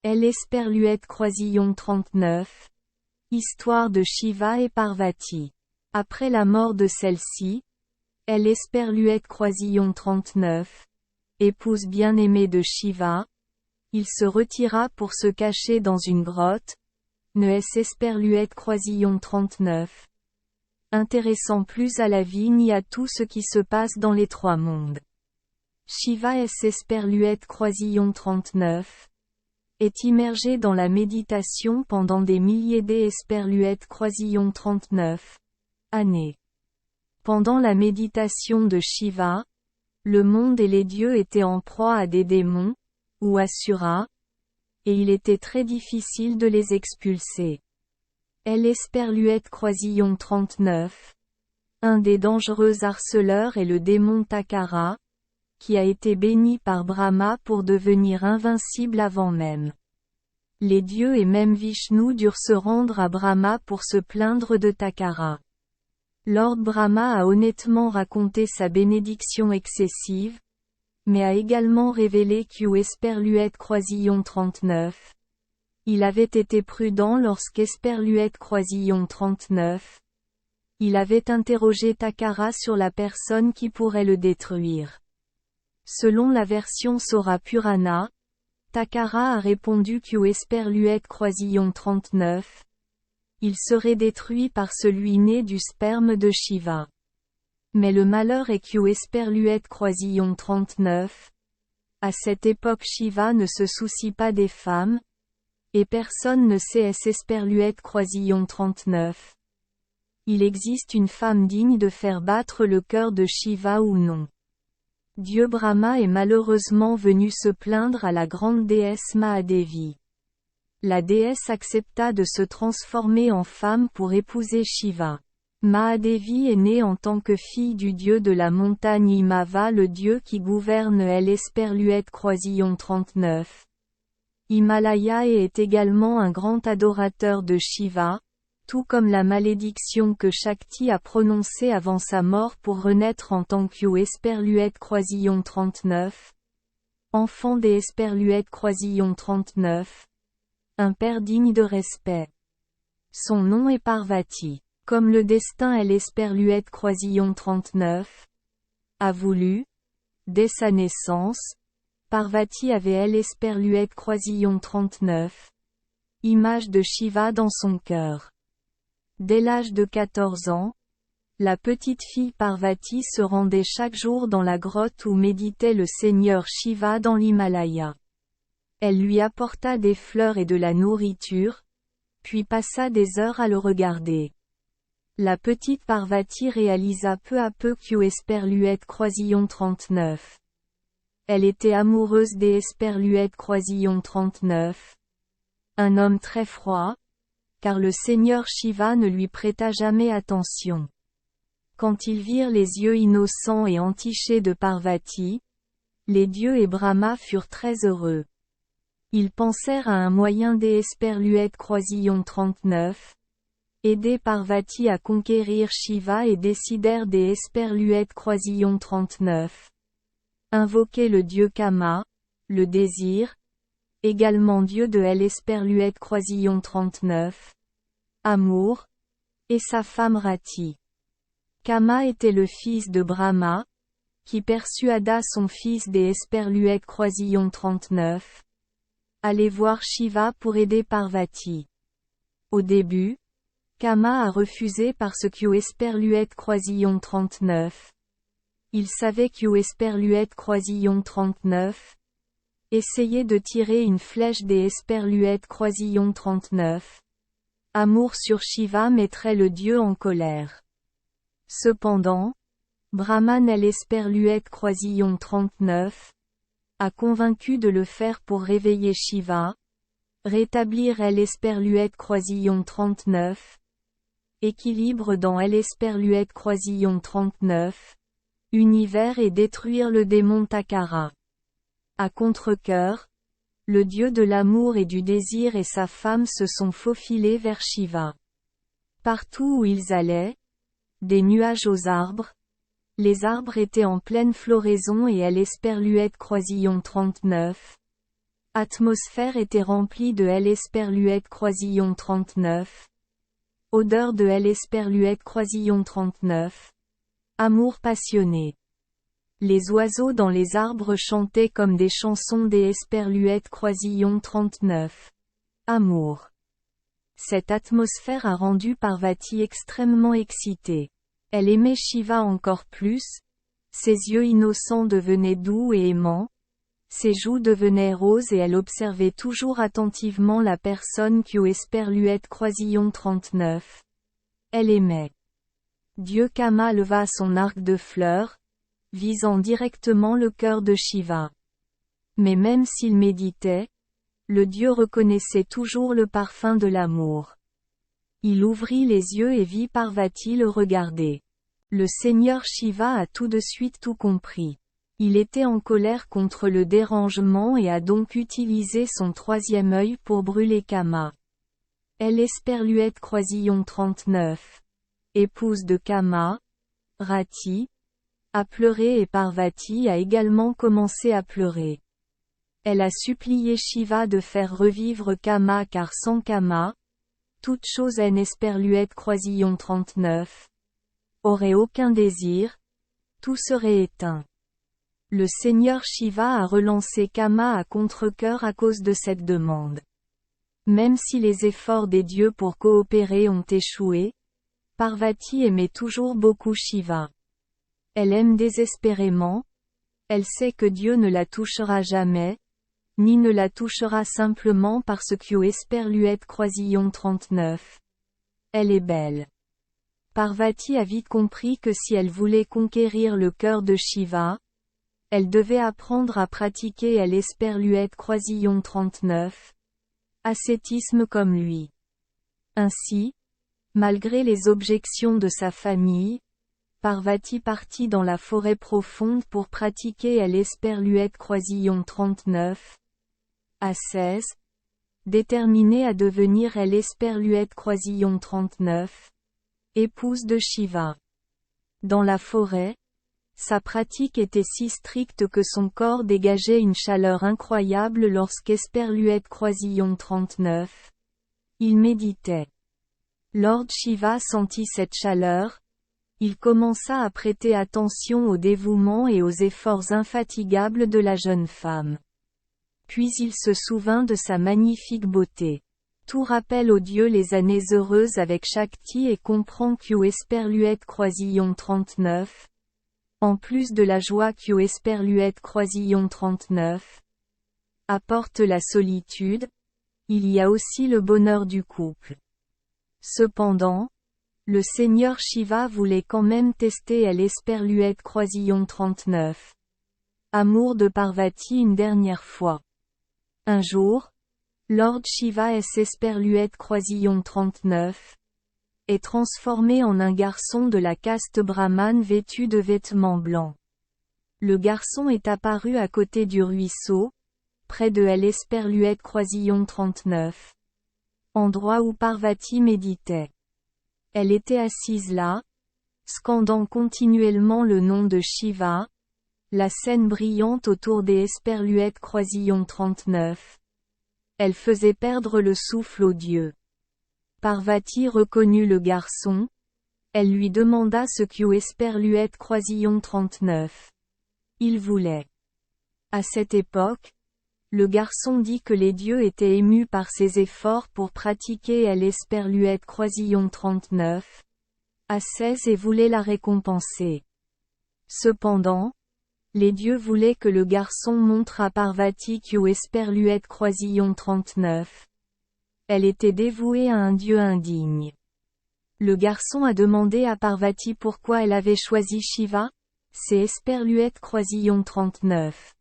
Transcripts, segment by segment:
Elle Esperluette Croisillon 39. Histoire de Shiva et Parvati. Après la mort de celle-ci, elle Esperluette Croisillon 39, épouse bien-aimée de Shiva, il se retira pour se cacher dans une grotte, ne Esperluette Croisillon 39. Intéressant plus à la vie ni à tout ce qui se passe dans les trois mondes. Shiva Esperluette Croisillon 39 est immergé dans la méditation pendant des milliers d'Esperluette Croisillon 39 années. Pendant la méditation de Shiva, le monde et les dieux étaient en proie à des démons, ou asuras, et il était très difficile de les expulser. Esperluette Croisillon 39. Un des dangereux harceleurs est le démon Takara, qui a été béni par Brahma pour devenir invincible avant même. Les dieux et même Vishnu durent se rendre à Brahma pour se plaindre de Takara. Lord Brahma a honnêtement raconté sa bénédiction excessive, mais a également révélé qu'Esperluette Croisillon 39. Il avait été prudent lorsqu'Esperluette Croisillon 39. Il avait interrogé Takara sur la personne qui pourrait le détruire. Selon la version Sora Purana, Takara a répondu qu'Esperluette Croisillon 39. Il serait détruit par celui né du sperme de Shiva. Mais le malheur est qu'Esperluette Croisillon 39. À cette époque Shiva ne se soucie pas des femmes, et personne ne sait Esperluette Croisillon 39. Il existe une femme digne de faire battre le cœur de Shiva ou non. Dieu Brahma est malheureusement venu se plaindre à la grande déesse Mahadevi. La déesse accepta de se transformer en femme pour épouser Shiva. Mahadevi est née en tant que fille du dieu de la montagne Himava, le dieu qui gouverne Esperluette Croisillon 39. Himalaya est également un grand adorateur de Shiva, tout comme la malédiction que Shakti a prononcée avant sa mort pour renaître en tant qu'Esperluette Croisillon 39. Enfant d'Esperluette Croisillon 39. Un père digne de respect. Son nom est Parvati. Comme le destin Esperluette Croisillon 39 a voulu, dès sa naissance, Parvati avait Esperluette Croisillon 39. Image de Shiva dans son cœur. Dès l'âge de 14 ans, la petite fille Parvati se rendait chaque jour dans la grotte où méditait le Seigneur Shiva dans l'Himalaya. Elle lui apporta des fleurs et de la nourriture, puis passa des heures à le regarder. La petite Parvati réalisa peu à peu qu'Esperluette Croisillon 39. Elle était amoureuse d'Esperluette Croisillon 39. Un homme très froid, car le Seigneur Shiva ne lui prêta jamais attention. Quand ils virent les yeux innocents et entichés de Parvati, les dieux et Brahma furent très heureux. Ils pensèrent à un moyen d'Esperluette Croisillon 39, aider Parvati à conquérir Shiva et décidèrent d'Esperluette Croisillon 39. Invoquer le dieu Kama, le désir, également dieu de Esperluette Croisillon 39. Amour, et sa femme Rati. Kama était le fils de Brahma, qui persuada son fils d'Esperluette Croisillon 39. Aller voir Shiva pour aider Parvati. Au début, Kama a refusé parce qu'Esperluette Croisillon 39. Il savait qu'Esperluette Croisillon 39 essayait de tirer une flèche d'Esperluette Croisillon 39. Amour sur Shiva mettrait le dieu en colère. Cependant, Brahman Esperluette Croisillon 39 a convaincu de le faire pour réveiller Shiva, rétablir Esperluette Croisillon 39, équilibre dans Esperluette Croisillon 39, univers et détruire le démon Takara. À contre-cœur, le dieu de l'amour et du désir et sa femme se sont faufilés vers Shiva. Partout où ils allaient, des nuages aux arbres, les arbres étaient en pleine floraison et Esperluette Croisillon 39 Atmosphère était remplie de L. Esperluette Croisillon 39. Odeur de L. Esperluette Croisillon 39. Amour passionné. Les oiseaux dans les arbres chantaient comme des chansons des Esperluette Croisillon 39. Amour. Cette atmosphère a rendu Parvati extrêmement excitée. Elle aimait Shiva encore plus. Ses yeux innocents devenaient doux et aimants. Ses joues devenaient roses et elle observait toujours attentivement la personne qu'au Esperluette Croisillon 39. Elle aimait. Dieu Kama leva son arc de fleurs, visant directement le cœur de Shiva. Mais même s'il méditait, le dieu reconnaissait toujours le parfum de l'amour. Il ouvrit les yeux et vit Parvati le regarder. Le Seigneur Shiva a tout de suite tout compris. Il était en colère contre le dérangement et a donc utilisé son troisième œil pour brûler Kama. Elle Esperluette Croisillon 39. Épouse de Kama, Rati, a pleuré et Parvati a également commencé à pleurer. Elle a supplié Shiva de faire revivre Kama car sans Kama, toute chose N. Esperluette Croisillon 39, aurait aucun désir, tout serait éteint. Le Seigneur Shiva a relancé Kama à contre-cœur à cause de cette demande. Même si les efforts des dieux pour coopérer ont échoué, Parvati aimait toujours beaucoup Shiva. Elle aime désespérément, elle sait que Dieu ne la touchera jamais, ni ne la touchera simplement parce qu'au Esperluette Croisillon 39. Elle est belle. Parvati a vite compris que si elle voulait conquérir le cœur de Shiva, elle devait apprendre à pratiquer L. Esperluette Croisillon 39. Ascétisme comme lui. Ainsi, malgré les objections de sa famille, Parvati partit dans la forêt profonde pour pratiquer L. Esperluette Croisillon 39. Ascèse, déterminée à devenir L. Esperluette Croisillon 39, épouse de Shiva. Dans la forêt, sa pratique était si stricte que son corps dégageait une chaleur incroyable lorsqu'Esperluette Croisillon 39. Il méditait. Lord Shiva sentit cette chaleur. Il commença à prêter attention au dévouement et aux efforts infatigables de la jeune femme. Puis il se souvint de sa magnifique beauté. Tout rappelle au dieu les années heureuses avec Shakti et comprend qu'au Esperluette Croisillon 39. En plus de la joie qu'au Esperluette Croisillon 39 apporte la solitude, il y a aussi le bonheur du couple. Cependant, le Seigneur Shiva voulait quand même tester L. Esperluette Croisillon 39. Amour de Parvati une dernière fois. Un jour, Lord Shiva S. Esperluette Croisillon 39 est transformé en un garçon de la caste brahmane vêtu de vêtements blancs. Le garçon est apparu à côté du ruisseau, près de L. Esperluette Croisillon 39. Endroit où Parvati méditait. Elle était assise là, scandant continuellement le nom de Shiva, la scène brillante autour des Esperluettes Croisillon 39. Elle faisait perdre le souffle aux dieux. Parvati reconnut le garçon. Elle lui demanda ce qu'au Esperluette Croisillon 39. Il voulait. À cette époque, le garçon dit que les dieux étaient émus par ses efforts pour pratiquer l'Esperluette Croisillon 39. À 16 et voulaient la récompenser. Cependant, les dieux voulaient que le garçon montre à Parvati qu'au Esperluette Croisillon 39. Elle était dévouée à un dieu indigne. Le garçon a demandé à Parvati pourquoi elle avait choisi Shiva. C'est Esperluette Croisillon 39.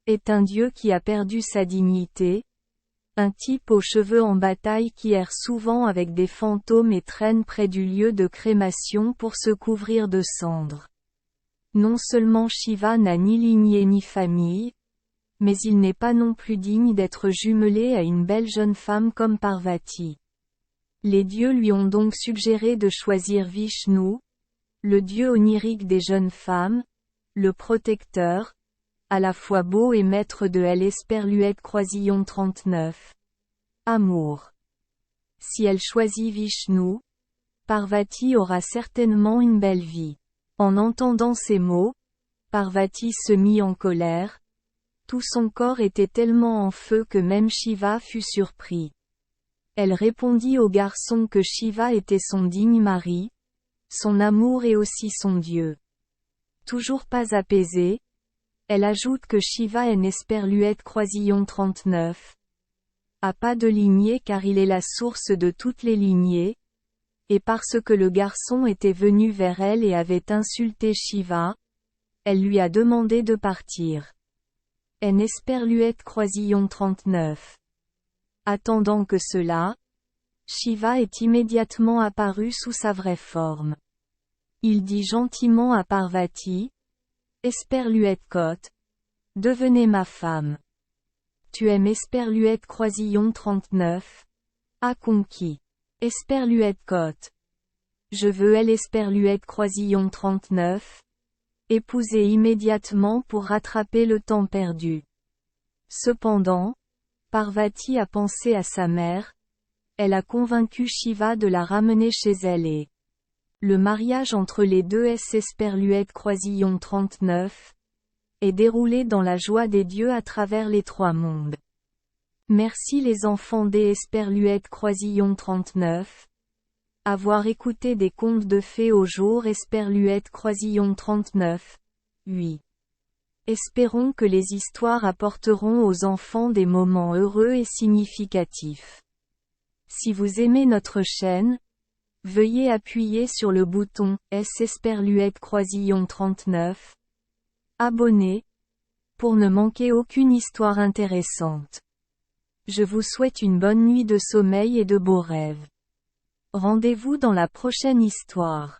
Est un dieu qui a perdu sa dignité. Un type aux cheveux en bataille qui erre souvent avec des fantômes et traîne près du lieu de crémation pour se couvrir de cendres. Non seulement Shiva n'a ni lignée ni famille, mais il n'est pas non plus digne d'être jumelé à une belle jeune femme comme Parvati. Les dieux lui ont donc suggéré de choisir Vishnu, le dieu onirique des jeunes femmes, le protecteur, à la fois beau et maître de L. Esperluette Croisillon 39. Amour. Si elle choisit Vishnu, Parvati aura certainement une belle vie. En entendant ces mots, Parvati se mit en colère. Tout son corps était tellement en feu que même Shiva fut surpris. Elle répondit au garçon que Shiva était son digne mari, son amour et aussi son Dieu. Toujours pas apaisée, elle ajoute que Shiva est Nesperluette Croisillon 39. A pas de lignée car il est la source de toutes les lignées, et parce que le garçon était venu vers elle et avait insulté Shiva, elle lui a demandé de partir. Nesperluette Croisillon 39. Attendant que cela, Shiva est immédiatement apparu sous sa vraie forme. Il dit gentiment à Parvati, Esperluette Côte, devenez ma femme. Tu aimes Esperluette Croisillon 39? A conquis. Esperluette Côte. Je veux elle Esperluette Croisillon 39. Épouser immédiatement pour rattraper le temps perdu. Cependant, Parvati a pensé à sa mère, elle a convaincu Shiva de la ramener chez elle et le mariage entre les deux Esperluette Croisillon 39 est déroulé dans la joie des dieux à travers les trois mondes. Merci les enfants des Esperluette Croisillon 39. Avoir écouté des contes de fées au jour Esperluette Croisillon 39. Oui. Espérons que les histoires apporteront aux enfants des moments heureux et significatifs. Si vous aimez notre chaîne, veuillez appuyer sur le bouton S Esperluette Croisillon 39. Abonner, pour ne manquer aucune histoire intéressante. Je vous souhaite une bonne nuit de sommeil et de beaux rêves. Rendez-vous dans la prochaine histoire.